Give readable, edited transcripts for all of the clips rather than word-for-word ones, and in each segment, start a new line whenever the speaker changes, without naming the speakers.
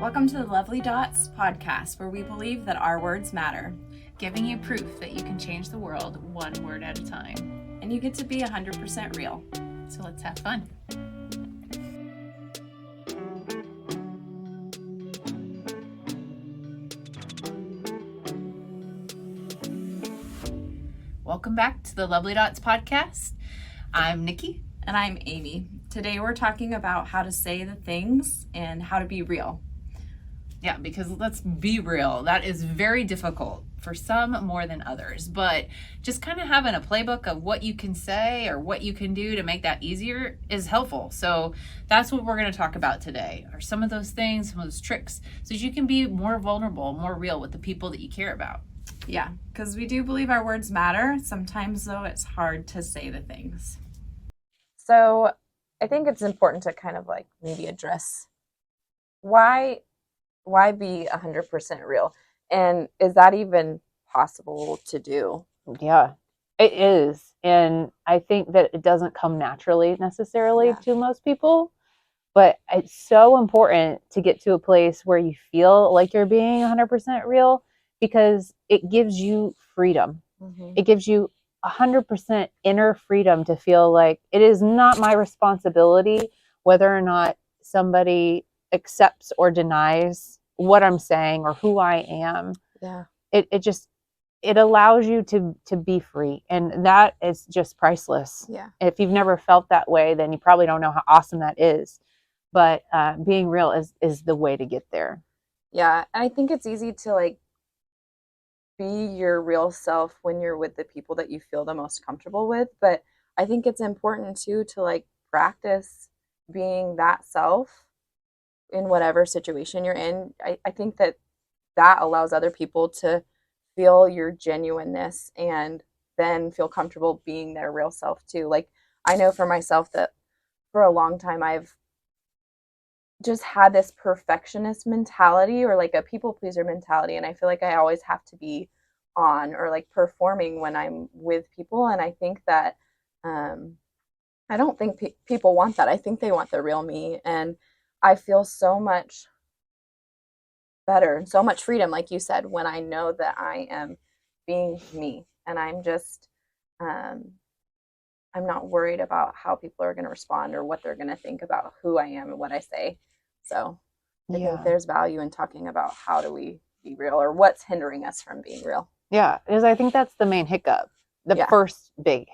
Welcome to the Lovely Dots podcast, where we believe that our words matter.
Giving you proof that you can change the world one word at a time.
And you get to be 100% real.
So let's have fun. Welcome back to the Lovely Dots podcast. I'm Nikki.
And I'm Amy. Today we're talking about how to say the things and how to be real.
Yeah, because let's be real, that is very difficult for some more than others. But just kind of having a playbook of what you can say or what you can do to make that easier is helpful. So that's what we're going to talk about today, are some of those things, some of those tricks, so that you can be more vulnerable, more real with the people that you care about.
Yeah, because we do believe our words matter. Sometimes, though, it's hard to say the things.
So I think it's important to kind of like maybe address why be 100% real? And is that even possible to do?
Yeah, it is. And I think that it doesn't come naturally necessarily to most people, but it's so important to get to a place where you feel like you're being 100% real, because it gives you freedom.
Mm-hmm.
It gives you 100% inner freedom to feel like it is not my responsibility whether or not somebody accepts or denies what I'm saying or who I am.
Yeah.
It allows you to be free, and that is just priceless.
Yeah.
If you've never felt that way, then you probably don't know how awesome that is. But being real is the way to get there.
Yeah, I think it's easy to like be your real self when you're with the people that you feel the most comfortable with, but I think it's important too to like practice being that self in whatever situation you're in. I think that allows other people to feel your genuineness and then feel comfortable being their real self too. Like I know for myself that for a long time I've just had this perfectionist mentality or like a people pleaser mentality, and I feel like I always have to be on or like performing when I'm with people. And I think that I don't think people want that. I think they want the real me, and I feel so much better and so much freedom, like you said, when I know that I am being me and I'm just I'm not worried about how people are going to respond or what they're going to think about who I am and what I say. So I think there's value in talking about how do we be real or what's hindering us from being real.
Yeah, because I think that's the main hiccup. The first big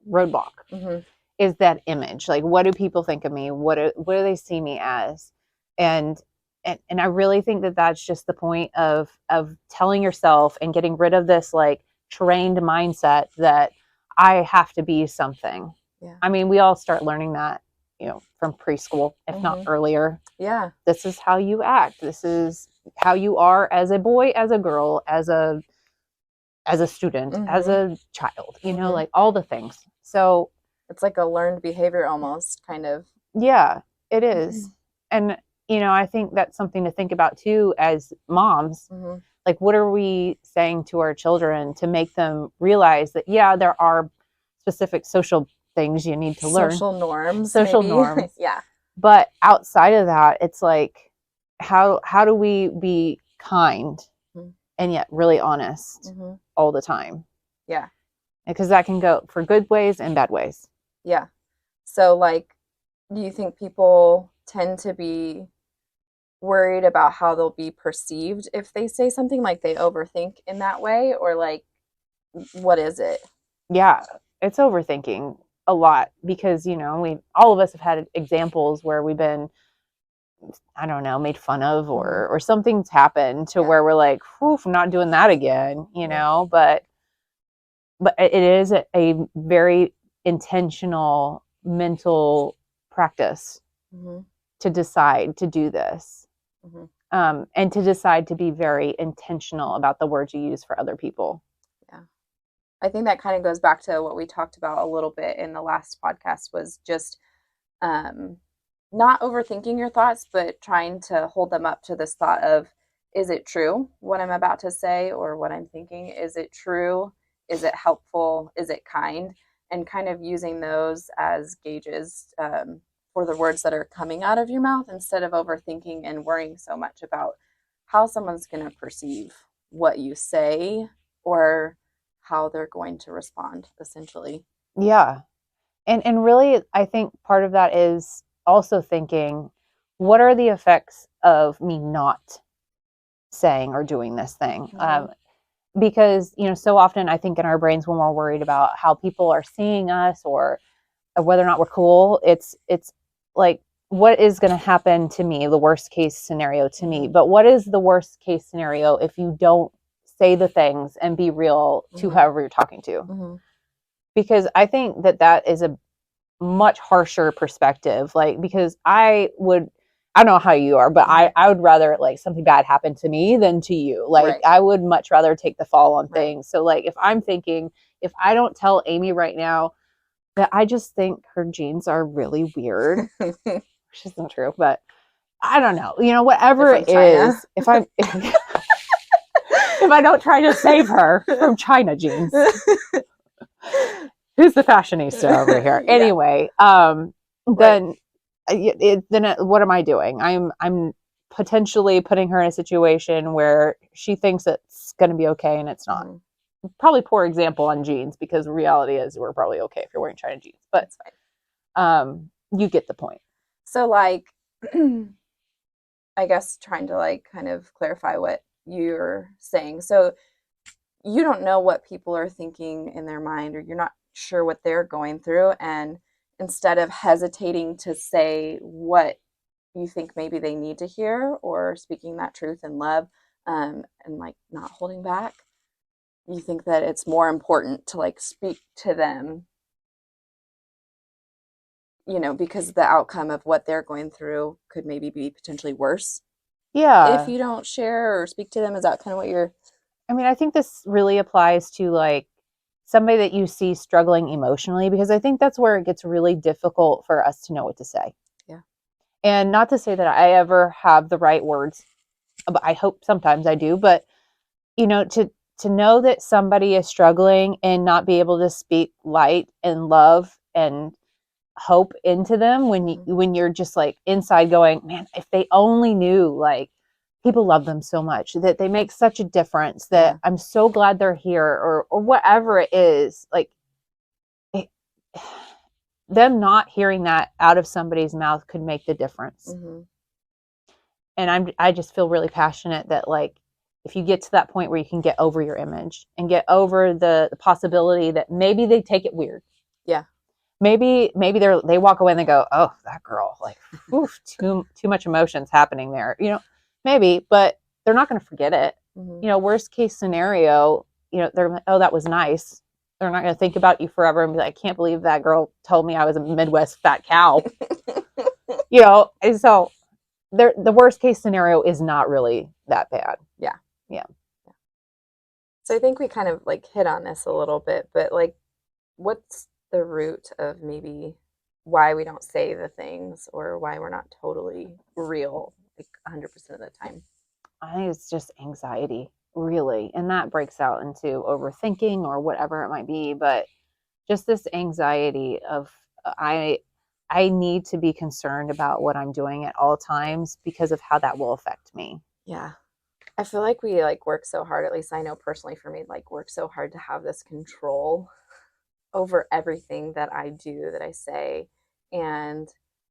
roadblock is that image. Like, what do people think of me? What do they see me as? And I really think that that's just the point of telling yourself and getting rid of this like trained mindset that I have to be something.
Yeah.
I mean, we all start learning that, from preschool, if not earlier.
Yeah.
This is how you act. This is how you are as a boy, as a girl, as a student, as a child, like all the things. So
it's like a learned behavior almost, kind of.
Yeah, it is. And, I think that's something to think about too as moms. Like, what are we saying to our children to make them realize that, there are specific social things you need to learn.
Social norms. Yeah.
But outside of that, it's like, how do we be kind and yet really honest all the time?
Yeah.
Because that can go for good ways and bad ways.
Yeah. So, like, do you think people tend to be worried about how they'll be perceived if they say something, like they overthink in that way, or like what is it?
Yeah, it's overthinking a lot because all of us have had examples where we've been, I don't know, made fun of or something's happened to where we're like, whew, I'm not doing that again, but it is a very intentional mental practice to decide to do this. And to decide to be very intentional about the words you use for other people.
Yeah. I think that kind of goes back to what we talked about a little bit in the last podcast, was just not overthinking your thoughts, but trying to hold them up to this thought of, is it true what I'm about to say or what I'm thinking? Is it true? Is it helpful? Is it kind? And kind of using those as gauges for the words that are coming out of your mouth instead of overthinking and worrying so much about how someone's going to perceive what you say or how they're going to respond, essentially.
Yeah. And really, I think part of that is also thinking, what are the effects of me not saying or doing this thing?
Mhm.
Because, so often I think in our brains when we're worried about how people are seeing us or whether or not we're cool, it's like, what is going to happen to me, the worst case scenario to me.
Mhm.
But what is the worst case scenario if you don't say the things and be real to
Mhm.
whoever you're talking to?
Mhm.
Because I think that is a much harsher perspective. Like, because I don't know how you are, but I would rather like something bad happen to me than to you. Like,
Right.
I would much rather take the fall on
Right.
things. So like, if I'm thinking, if I don't tell Amy right now that I just think her jeans are really weird, which is not true, but I don't know, whatever
They're
it
from China.
is, if I if I don't try to save her from China jeans, who's the fashionista over here?
Yeah.
Anyway,
Right.
then what am I doing? I'm potentially putting her in a situation where she thinks it's going to be okay and it's not.
Mhm.
Probably poor example on jeans, because reality is we're probably okay if you're wearing China jeans, but
That's fine.
you get the point.
So, like, I guess trying to like kind of clarify what you're saying. So, you don't know what people are thinking in their mind, or you're not sure what they're going through. And instead of hesitating to say what you think maybe they need to hear, or speaking that truth in love, and like not holding back, you think that it's more important to like speak to them, because the outcome of what they're going through could maybe be potentially worse if
Yeah.
you don't share or speak to them. Is that kind of what you're?
I mean, I think this really applies to like somebody that you see struggling emotionally, because I think that's where it gets really difficult for us to know what to say.
Yeah.
And not to say that I ever have the right words, but I hope sometimes I do, but to know that somebody is struggling and not be able to speak light and love and hope into them when you're just like inside going, man, if they only knew, like, people love them so much, that they make such a difference, that
Yeah.
I'm so glad they're here, or whatever it is, like, it, them not hearing that out of somebody's mouth could make the difference.
Mm-hmm.
And I just feel really passionate that, like, if you get to that point where you can get over your image and get over the possibility that maybe they take it weird.
Yeah.
Maybe they walk away and they go, oh, that girl, like, oof, too much emotions happening there. Maybe, but they're not going to forget it.
Mm-hmm.
Worst case scenario, they're like, oh, that was nice. They're not going to think about you forever and be like, I can't believe that girl told me I was a Midwest fat cow. And so the worst case scenario is not really that bad.
Yeah.
Yeah.
So I think we kind of like hit on this a little bit, but like, what's the root of maybe why we don't say the things, or why we're not totally real like 100% of the time?
I think it's just anxiety, really. And that breaks out into overthinking or whatever it might be. But just this anxiety of, I need to be concerned about what I'm doing at all times because of how that will affect me.
Yeah. I feel like we like work so hard, at least I know personally for me, like work so hard to have this control over everything that I do, that I say. And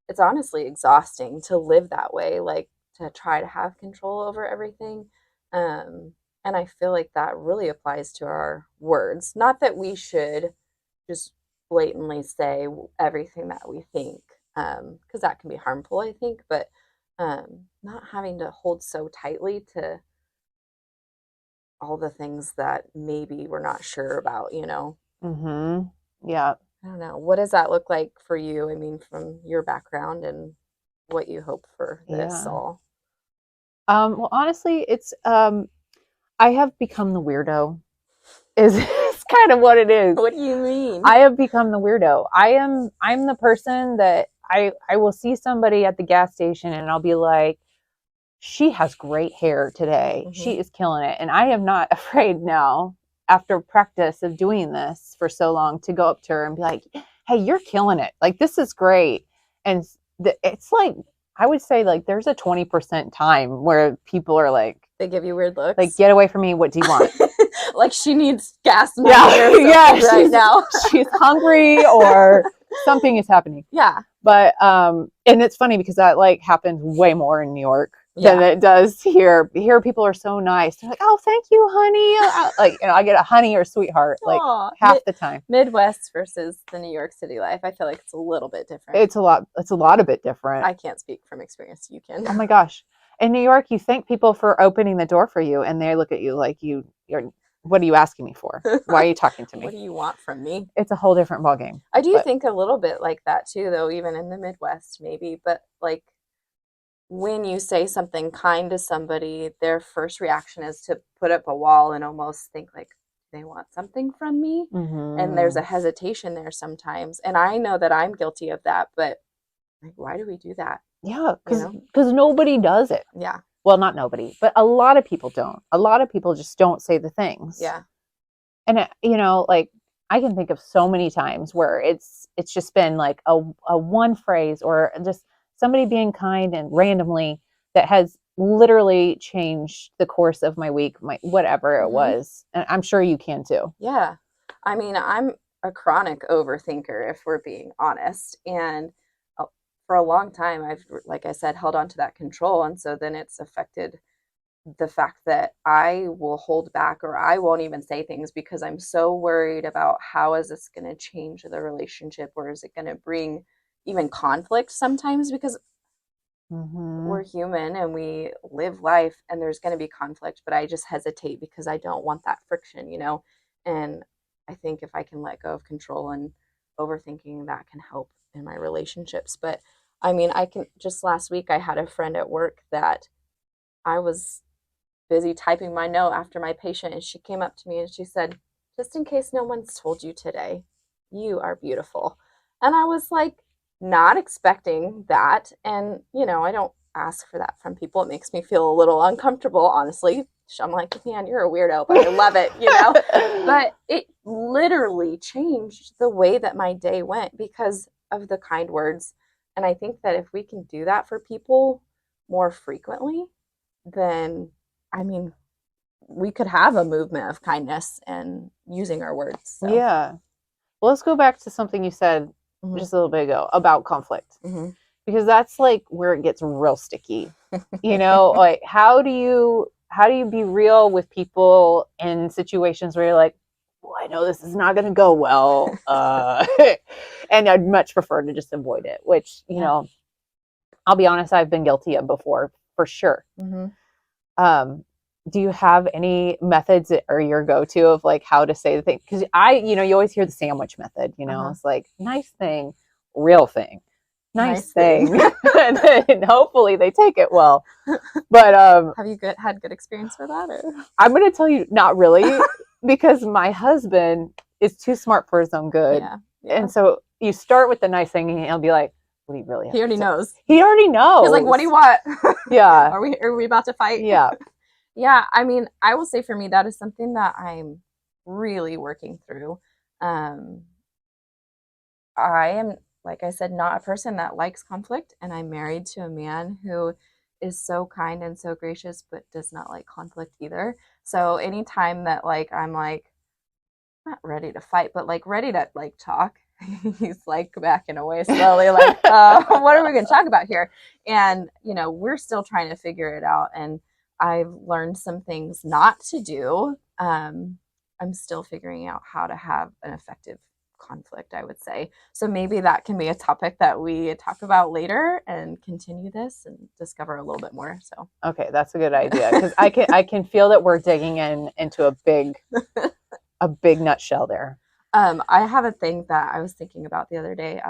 it's honestly exhausting to live that way, like to try to have control over everything. And I feel like that really applies to our words. Not that we should just blatantly say everything that we think, because that can be harmful, I think, but not having to hold so tightly to all the things that maybe we're not sure about.
Mm-hmm. Yeah.
I don't know. What does that look like for you? I mean, from your background and what you hope for this
Yeah.
all.
Well, honestly, it's I have become the weirdo. Is it's kind of what it is.
What do you mean?
I have become the weirdo. I'm the person that I will see somebody at the gas station and I'll be like, she has great hair today.
Mm-hmm.
She is killing it. And I am not afraid now, after practice of doing this for so long, to go up to her and be like, hey, you're killing it. Like, this is great. And it's like, I would say like there's a 20% time where people are like,
They give you weird looks.
get away from me. What do you want?
Like she needs gas money
Yeah,
or something right now.
she's hungry or something is happening.
Yeah.
But and it's funny because that like happens way more in New York than
Yeah.
it does here. Here people are so nice. They're like, "Oh, thank you, honey." Like, I get a honey or sweetheart like
Aw.
half the time.
Midwest versus the New York City life. I feel like it's a little bit different.
It's a lot a bit different.
I can't speak from experience. You can.
Oh my gosh. In New York, you thank people for opening the door for you and they look at you like you're what are you asking me for? Why are you talking to me?
What do you want from me?
It's a whole different ballgame.
I do think a little bit like that too, though, even in the Midwest, maybe. But like when you say something kind to somebody, their first reaction is to put up a wall and almost think like they want something from me. And there's a hesitation there sometimes. And I know that I'm guilty of that, but like, why do we do that?
Yeah,
You
because nobody does it.
Yeah.
Well, not nobody, but a lot of people don't. A lot of people just don't say the things.
Yeah.
And like I can think of so many times where it's just been like a one phrase or just somebody being kind and randomly that has literally changed the course of my week, my whatever it was. And I'm sure you can too.
Yeah. I mean, I'm a chronic overthinker, if we're being honest. And for a long time, I've, like I said, held on to that control. And so then it's affected the fact that I will hold back or I won't even say things because I'm so worried about how is this going to change the relationship or is it going to bring even conflict sometimes because we're human and we live life and there's going to be conflict, but I just hesitate because I don't want that friction, and I think if I can let go of control and overthinking, that can help in my relationships. But I mean, I can just last week I had a friend at work that I was busy typing my note after my patient and she came up to me and she said, just in case no one's told you today, you are beautiful. And I was like, not expecting that. And, I don't ask for that from people. It makes me feel a little uncomfortable, honestly. I'm like, man, you're a weirdo, but I love it, But it literally changed the way that my day went because of the kind words. And I think that if we can do that for people more frequently, then I mean, we could have a movement of kindness and using our words. So.
Yeah. Well, let's go back to something you said just a little bit ago about conflict. Because that's like where it gets real sticky. Like how do you be real with people in situations where you're like, well, I know this is not going to go well. And I'd much prefer to just avoid it, which, I'll be honest, I've been guilty of before for sure. Do you have any methods that are your go-to of like how to say the thing? Because you always hear the sandwich method, it's like nice thing, real thing. Nice thing. And hopefully they take it well. But
have you had good experience with that? Or?
I'm going to tell you, not really, because my husband is too smart for his own good.
Yeah.
And so you start with the nice thing and he'll be like, what do you really have
He already knows.
He already knows.
He's like, what do you want?
Yeah.
Are we about to fight?
Yeah.
Yeah. I mean, I will say for me, that is something that I'm really working through. I am, like I said, not a person that likes conflict, and I'm married to a man who is so kind and so gracious, but does not like conflict either. So anytime that like I'm like not ready to fight, but like ready to like talk, he's like backing away slowly, like, what are we going to talk about here? And we're still trying to figure it out, and I've learned some things not to do. I'm still figuring out how to have an effective conflict, I would say. So maybe that can be a topic that we talk about later and continue this and discover a little bit more. So
okay, that's a good idea, because I can feel that we're digging into a big nutshell there.
I have a thing that I was thinking about the other day.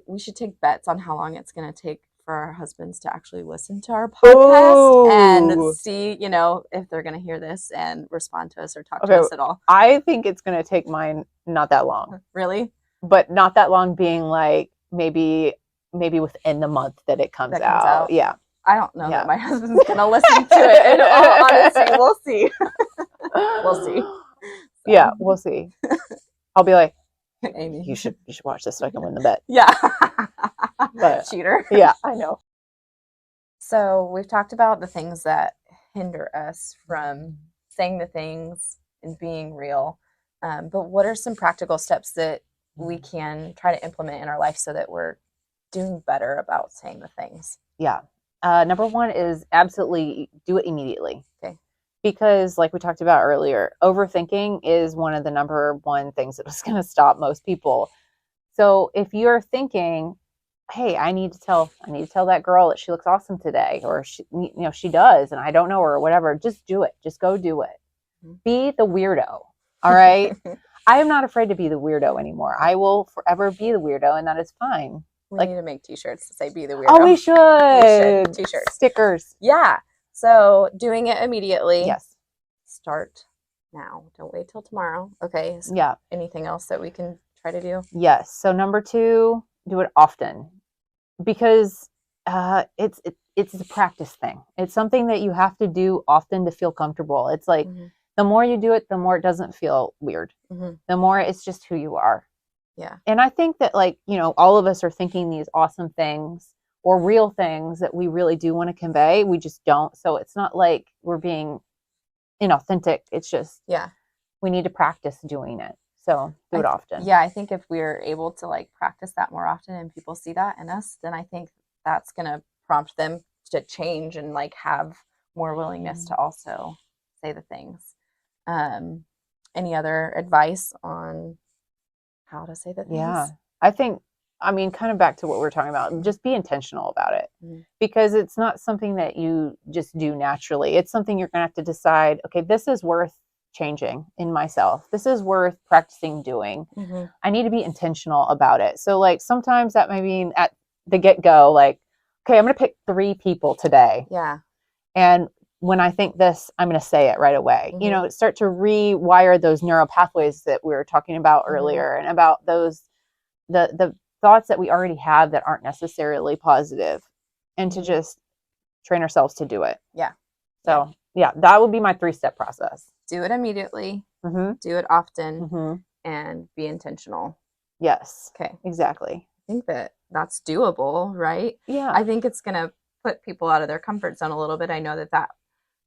We should take bets on how long it's going to take for our husbands to actually listen to our podcast and see, if they're going to hear this and respond to us or talk to us at all.
I think it's going to take mine not that long.
Really?
But not that long being like maybe within the month that it comes out. Yeah.
I don't know that my husband's going to listen to it. In all honesty, we'll see. We'll see. So.
Yeah, we'll see. I'll be like,
Amy,
you should watch this so I can win the bet.
Yeah.
But
Cheater.
yeah, I know.
So we've talked about the things that hinder us from saying the things and being real. But what are some practical steps that we can try to implement in our life so that we're doing better about saying the things?
Yeah. Number one is absolutely do it immediately.
Okay.
Because, like we talked about earlier, overthinking is one of the number one things that is going to stop most people. So if you're thinking, hey, I need to tell that girl that she looks awesome today, or she does, and I don't know her or whatever, just do it. Just go do it. Be the weirdo. All right. I am not afraid to be the weirdo anymore. I will forever be the weirdo, and that is fine.
We
Like,
need to make t-shirts to say be the weirdo.
oh, we should.
We should. T-shirts.
Stickers.
Yeah. So doing it immediately.
Yes.
Start now. Don't wait till tomorrow. Okay. So
Yeah.
anything else that we can try to do?
Yes. So number two, do it often, because it's a practice thing. It's something that you have to do often to feel comfortable. It's like the more you do it, the more it doesn't feel weird. The more it's just who you are.
Yeah.
And I think that, like, all of us are thinking these awesome things or real things that we really do want to convey. We just don't. So it's not like we're being inauthentic. It's just, we need to practice doing it. So do it often.
Yeah, I think if we're able to like practice that more often and people see that in us, then I think that's going to prompt them to change and like have more willingness to also say the things. Any other advice on how to say the things?
Yeah, I think, kind of back to what we were talking about, just be intentional about it, because it's not something that you just do naturally. It's something you're going to have to decide, okay, this is worth changing in myself. This is worth practicing doing. I need to be intentional about it. So like sometimes that may mean at the get-go, like, okay, I'm going to pick 3 people today.
Yeah.
And when I think this, I'm going to say it right away. Start to rewire those neural pathways that we were talking about earlier, and about those, the thoughts that we already have that aren't necessarily positive, and to just train ourselves to do it.
Yeah.
So yeah, that would be my 3-step process.
Do it immediately, do it often, and be intentional.
Yes.
Okay.
Exactly.
I think that's doable, right?
Yeah.
I think it's going to put people out of their comfort zone a little bit. I know that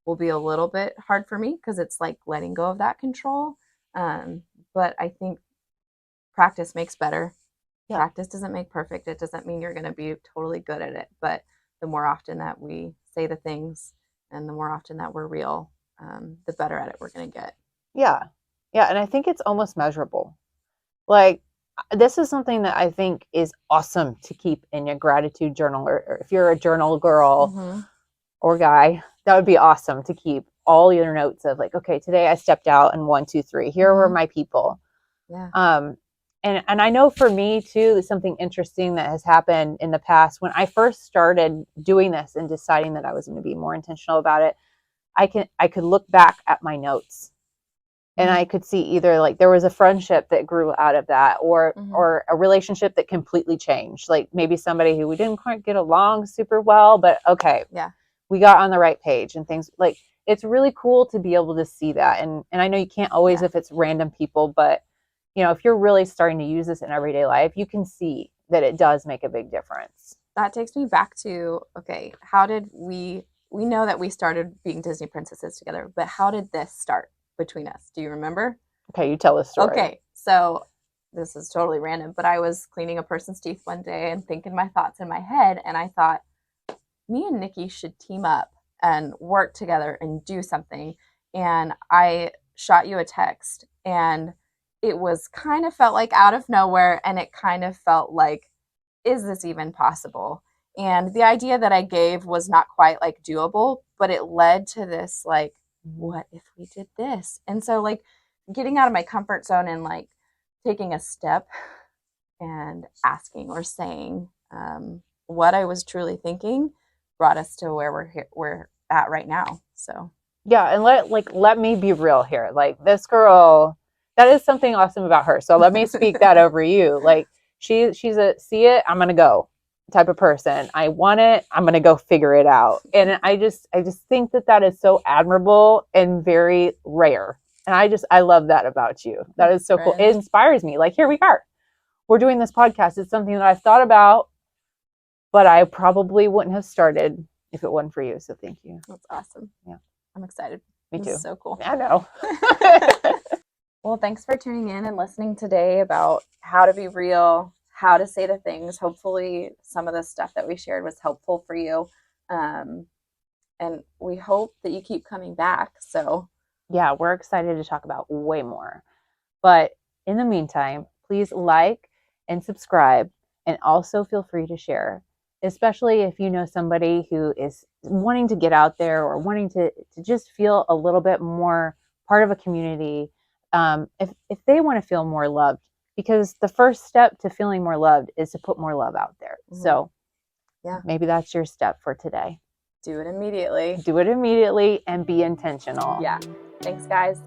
will be a little bit hard for me because it's like letting go of that control. But I think practice makes better. Yeah. Practice doesn't make perfect. It doesn't mean you're going to be totally good at it. But the more often that we say the things and the more often that we're real, the better at it we're going to get.
Yeah. Yeah. And I think it's almost measurable. Like, this is something that I think is awesome to keep in your gratitude journal, or if you're a journal girl or guy, that would be awesome to keep all your notes of like, okay, today I stepped out and 1, 2, 3, here were my people.
Yeah.
And I know for me too, something interesting that has happened in the past when I first started doing this and deciding that I was going to be more intentional about it, I could look back at my notes. And I could see either like there was a friendship that grew out of that, or a relationship that completely changed. Like maybe somebody who we didn't quite get along super well, but okay, we got on the right page and things. Like, it's really cool to be able to see that. And I know you can't always if it's random people, but if you're really starting to use this in everyday life, you can see that it does make a big difference.
That takes me back to, okay, how did we know that we started being Disney princesses together, but how did this start between us? Do you remember?
Okay, you tell the story.
Okay, so this is totally random, but I was cleaning a person's teeth one day and thinking my thoughts in my head, and I thought, me and Nikki should team up and work together and do something. And I shot you a text, and it was kind of felt like out of nowhere, and it kind of felt like, is this even possible? And the idea that I gave was not quite like doable, but it led to this like, what if we did this? And so like getting out of my comfort zone and like taking a step and asking or saying what I was truly thinking brought us to where we're at right now. So
yeah, and let me be real here. Like, this girl, that is something awesome about her. So let me speak that over you. Like, she's a see it, I'm gonna go type of person. I want it, I'm gonna go figure it out. And I just think that is so admirable and very rare. And I love that about you. That is so cool. It inspires me. Like, here we are. We're doing this podcast. It's something that I've thought about but I probably wouldn't have started if it wasn't for you. So thank you.
That's awesome.
Yeah.
I'm excited.
Me
This
too.
is so cool.
I know.
Well, thanks for tuning in and listening today about how to be real, how to say the things. Hopefully, some of the stuff that we shared was helpful for you. And we hope that you keep coming back. So,
yeah, we're excited to talk about way more. But in the meantime, please like and subscribe, and also feel free to share, especially if you know somebody who is wanting to get out there or wanting to just feel a little bit more part of a community. If they want to feel more loved, because the first step to feeling more loved is to put more love out there. So
yeah,
maybe that's your step for today.
do it immediately.
Do it immediately and be intentional.
Yeah. Thanks, guys.